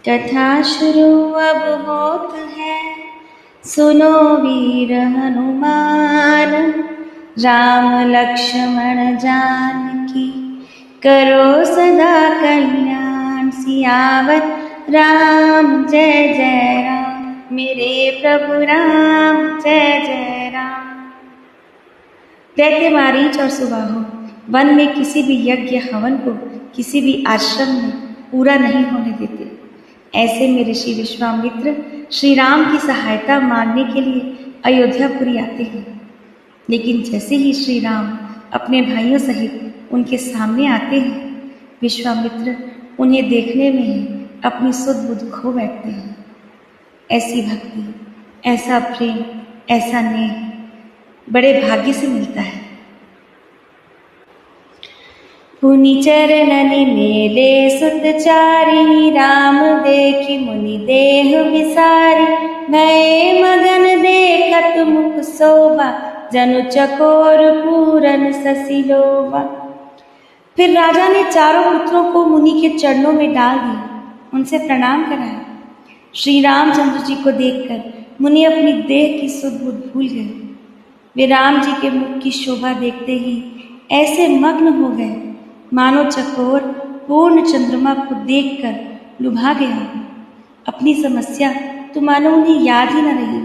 कथा शुरू अब होत है, सुनो वीर हनुमान। राम लक्ष्मण जानकी करो सदा कल्याण। सियावर राम जय जय राम, मेरे प्रभु राम जय जय राम। दैत्य मारीच और सुबाहु वन में किसी भी यज्ञ हवन को किसी भी आश्रम में पूरा नहीं होने देते। ऐसे में ऋषि विश्वामित्र श्री राम की सहायता मांगने के लिए अयोध्यापुरी आते हैं। लेकिन जैसे ही श्री राम अपने भाइयों सहित उनके सामने आते हैं, विश्वामित्र उन्हें देखने में ही अपनी सुध बुध खो बैठते हैं। ऐसी भक्ति, ऐसा प्रेम, ऐसा नेह बड़े भाग्य से मिलता है। पुनि चरणनि मेले सुतचारी, राम देखि मुनि देह विसारी। भये मगन देखत मुख शोभा, जनु चकोर पूरन शशि लोभा। फिर राजा ने चारों पुत्रों को मुनि के चरणों में डाल दिया, उनसे प्रणाम कराया। श्री रामचंद्र जी को देखकर मुनि अपनी देह की सुध बुध भूल गए। वे राम जी के मुख की शोभा देखते ही ऐसे मग्न हो गए मानो चकोर पूर्ण चंद्रमा को देखकर लुभा गया। अपनी समस्या तो मानो उन्हें याद ही न रही।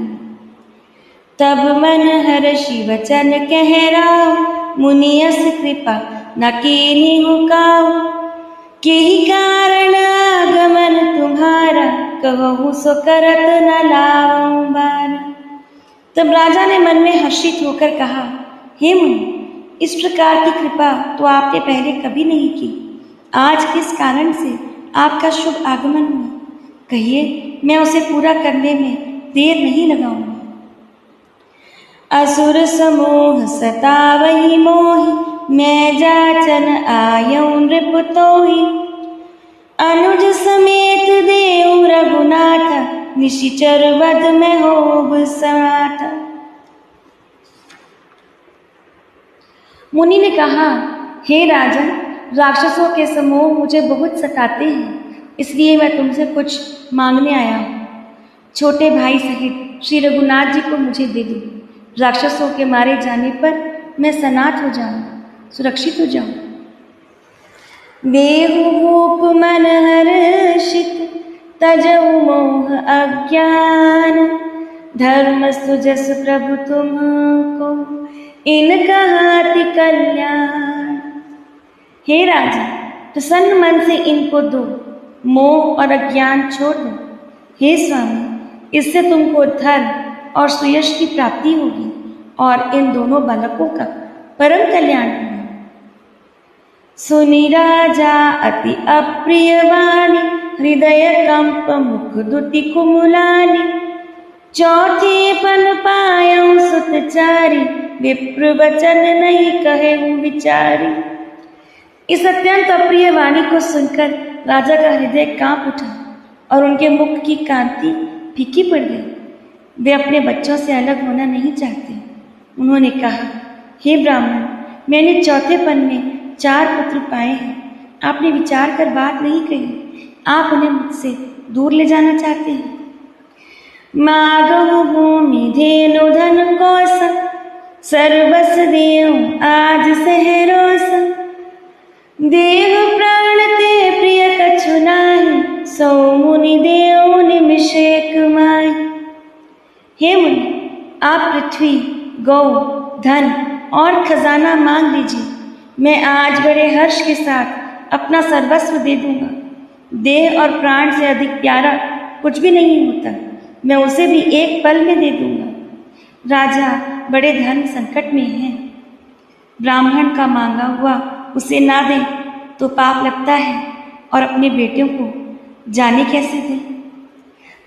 तब मन हर्षि वचन कह राव, मुनियस कृपा न कीन्हु काहू। केहि कारण आगमन तुम्हारा, कहूँ सो करत न लाऊं बार। तब राजा ने मन में हर्षित होकर कहा, हे मुनि, इस प्रकार की कृपा तो आपने पहले कभी नहीं की। आज किस कारण से आपका शुभ आगमन हुआ, कहिए, मैं उसे पूरा करने में देर नहीं लगाऊंगा। असुर समूह सतावहि मोहि, मैं जाचन आयऊ नृप तोहि। अनुज समेत देऊ रघुनाथ, निशिचर वध में होब समात। मुनि ने कहा, हे राजन, राक्षसों के समूह मुझे बहुत सताते हैं, इसलिए मैं तुमसे कुछ मांगने आया हूँ। छोटे भाई सहित श्री रघुनाथ जी को मुझे दे दो। राक्षसों के मारे जाने पर मैं सनाथ हो जाऊंगा, सुरक्षित हो जाऊंगा। देहु भूप मन हर्षित, तजऊ मोह अज्ञान। धर्म सुजस प्रभु तुमको, इनका हाथि कल्याण। हे राजा, प्रसन्न मन से इनको दो, मोह और अज्ञान छोड़ दो। हे स्वामी, इससे तुमको धर्म और सुयश की प्राप्ति होगी और इन दोनों बालकों का परम कल्याण होगा। सुनि राजा अति अप्रिय वाणी, हृदय कंप मुख दुति कुमुलानी। चौथे पन पायऊ सुतचारी, विप्र वचन नहीं कहेऊ विचारी। इस अत्यंत अप्रिय वाणी को सुनकर राजा का हृदय कांप उठा और उनके मुख की कांति फीकी पड़ गई। वे अपने बच्चों से अलग होना नहीं चाहते। उन्होंने कहा, हे ब्राह्मण, मैंने चौथेपन में 4 पुत्र पाए हैं। आपने विचार कर बात नहीं कही, आप उन्हें मुझसे दूर ले जाना चाहते हैं। मागहु भूमि धेनु धन कौशल, सर्वस देऊ आज सहरोस। देह प्राण ते प्रिय कछु नाही, सो मुनि देऊ निमिष एक माही। हे मुनि, आप पृथ्वी, गौ, धन और खजाना मांग लीजिए। मैं आज बड़े हर्ष के साथ अपना सर्वस्व दे दूंगा। देह और प्राण से अधिक प्यारा कुछ भी नहीं होता, मैं उसे भी एक पल में दे दूंगा। राजा बड़े धन संकट में हैं। ब्राह्मण का मांगा हुआ उसे ना दें तो पाप लगता है, और अपने बेटियों को जाने कैसे दें।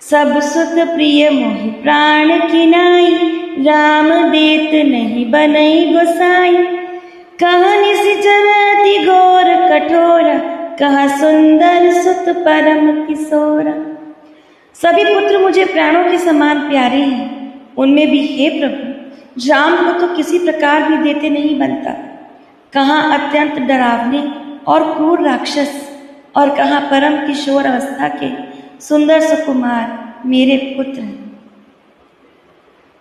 सब सुत प्रिय मोहि प्राण की नाई, राम देत नहीं बनई गोसाई। कहाँ निशिचर अति घोर कठोरा, कहाँ सुंदर सुत परम किशोरा। सभी पुत्र मुझे प्राणों के समान प्यारे हैं, उनमें भी हे प्रभु, राम को तो किसी प्रकार भी देते नहीं बनता। कहाँ अत्यंत डरावने और क्रूर राक्षस, और कहाँ परम किशोर अवस्था के सुंदर सुकुमार मेरे पुत्र।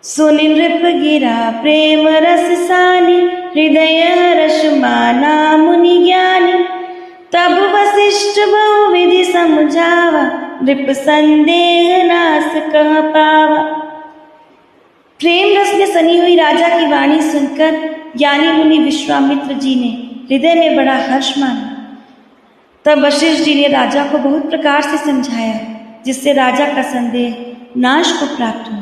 सुनि नृप गिरा प्रेम रस सानी, हृदय हर्ष माना मुनि ज्ञानी। तब वशिष्ठ बहुविधि समझावा, नृप संदेह नास कह पावा। प्रेम रस में सनी हुई राजा की वाणी सुनकर ज्ञानी मुनि विश्वामित्र जी ने हृदय में बड़ा हर्ष माना। तब वशिष्ठ जी ने राजा को बहुत प्रकार से समझाया, जिससे राजा का संदेह नाश को प्राप्त हुआ।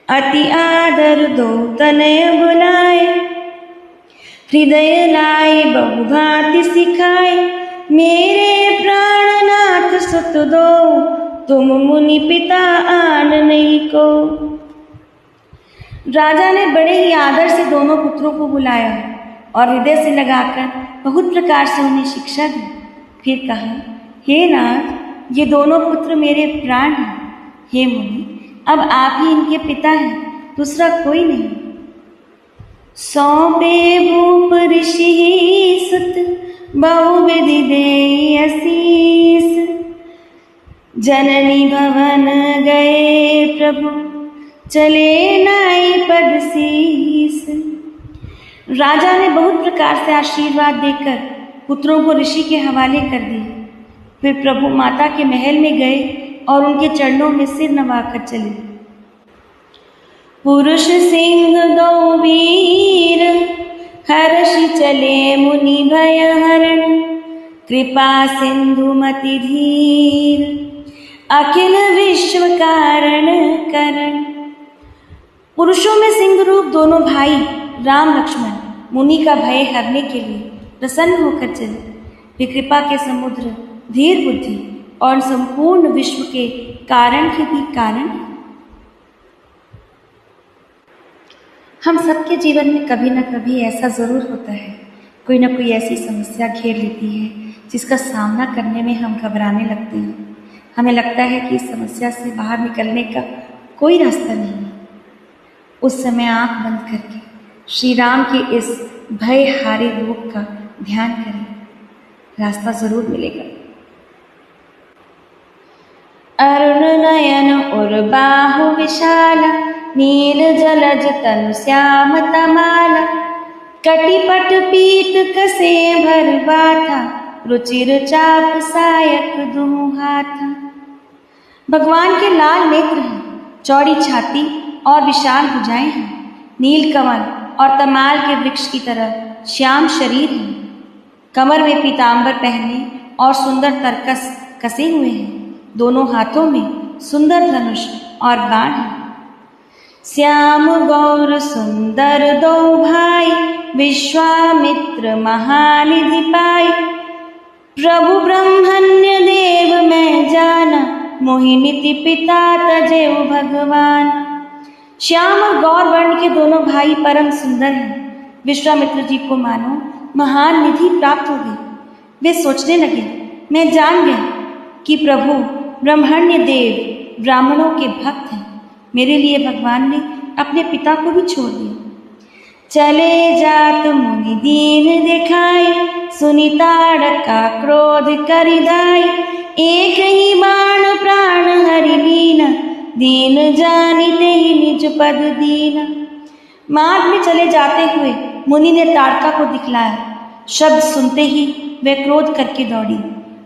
अति आदर दो तनय बुलाए, हृदय लाए बहु भांति सिखाए। मेरे प्राणनाथ सुत दो, तुम मुनि पिता आन नहीं को। राजा ने बड़े ही आदर से दोनों पुत्रों को बुलाया और हृदय से लगाकर बहुत प्रकार से उन्हें शिक्षा दी। फिर कहा, हे नाथ, ये दोनों पुत्र मेरे प्राण हैं। हे मुनि, अब आप ही इनके पिता हैं, दूसरा कोई नहीं। सौंपे भूप ऋषि सुत, बहुविधि देई असीस। जननी भवन गए प्रभु, चले नाई पद शीस। राजा ने बहुत प्रकार से आशीर्वाद देकर पुत्रों को ऋषि के हवाले कर दिए। फिर प्रभु माता के महल में गए और उनके चरणों में सिर नवाकर चले। पुरुष सिंह दो वीर, हर्षि चले मुनि भय हरण। कृपा सिंधु मति धीर, अखिल विश्व कारण करण। पुरुषों में सिंह रूप दोनों भाई राम लक्ष्मण मुनि का भय हरने के लिए प्रसन्न होकर चले। वे कृपा के समुद्र, धीर बुद्धि और संपूर्ण विश्व के कारण के भी कारण हैं। हम सबके जीवन में कभी न कभी ऐसा जरूर होता है, कोई न कोई ऐसी समस्या घेर लेती है जिसका सामना करने में हम घबराने लगते हैं। हमें लगता है कि इस समस्या से बाहर निकलने का कोई रास्ता नहीं है। उस समय आंख बंद करके श्री राम के इस भय हारे रूप का ध्यान करें, रास्ता जरूर मिलेगा। अरुण नयन उर बाहु विशाल, नील जलज तनु श्याम तमाला। कटिपट पीत कसे भर बाथा, रुचिर चाप सायक दुहु हाथा। भगवान के लाल नेत्र हैं, चौड़ी छाती और विशाल भुजाएं हैं। नील कमल और तमाल के वृक्ष की तरह श्याम शरीर है। कमर में पीतांबर पहने और सुंदर तरकस कसे हुए हैं। दोनों हाथों में सुंदर धनुष और बाण है। श्याम गौर सुंदर दो भाई, विश्वामित्र महानिधि पाई। प्रभु ब्रह्मण्य देव मैं जाना, मोहिनीति पिता तजेउ भगवान। श्याम और गौर वर्ण के दोनों भाई परम सुंदर हैं। विश्वामित्र जी को मानो महान निधि प्राप्त हो गई। वे सोचने लगे, मैं जान गया कि प्रभु ब्रह्मण्य देव ब्राह्मणों के भक्त हैं। मेरे लिए भगवान ने अपने पिता को भी छोड़ दिया। चले जात मुनि दीन दिखाई, सुनि ताड़का क्रोध करिदाई। एक ही बाण प्राण हरि लीना, दीन जानिते ही निज पद दीना। मार्ग में चले जाते हुए मुनि ने ताड़का को दिखलाया। शब्द सुनते ही वे क्रोध करके दौड़ी।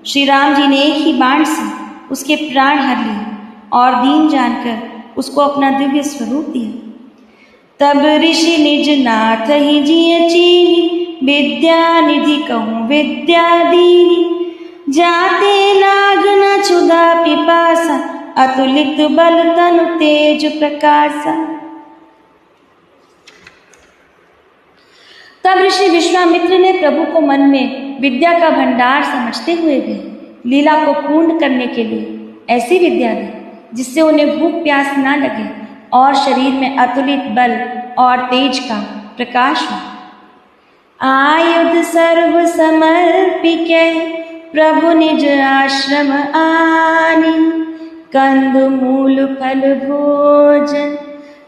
श्री राम जी ने एक ही बाण से उसके प्राण हर लिए और दीन जानकर उसको अपना दिव्य स्वरूप दिया। तब ऋषि निज नाथ ही जिय चीनी, विद्या निधि कहूँ विद्या दीनी। जाते नाग न क्षुधा पिपासा, अतुलित बल तनु तेज प्रकाशा। तब ऋषि विश्वामित्र ने प्रभु को मन में विद्या का भंडार समझते हुए भी लीला को पूर्ण करने के लिए ऐसी विद्या दी जिससे उन्हें भूख प्यास न लगे और शरीर में अतुलित बल और तेज का प्रकाश हो। आयुध सर्व समर्पिके, प्रभु निज आश्रम आनी। कंद मूल फल भोजन,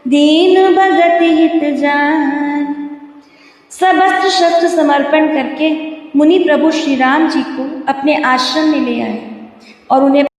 दीन भगत हित जान। सब अस्त्र शस्त्र समर्पण करके मुनि प्रभु श्री राम जी को अपने आश्रम में ले आए और उन्हें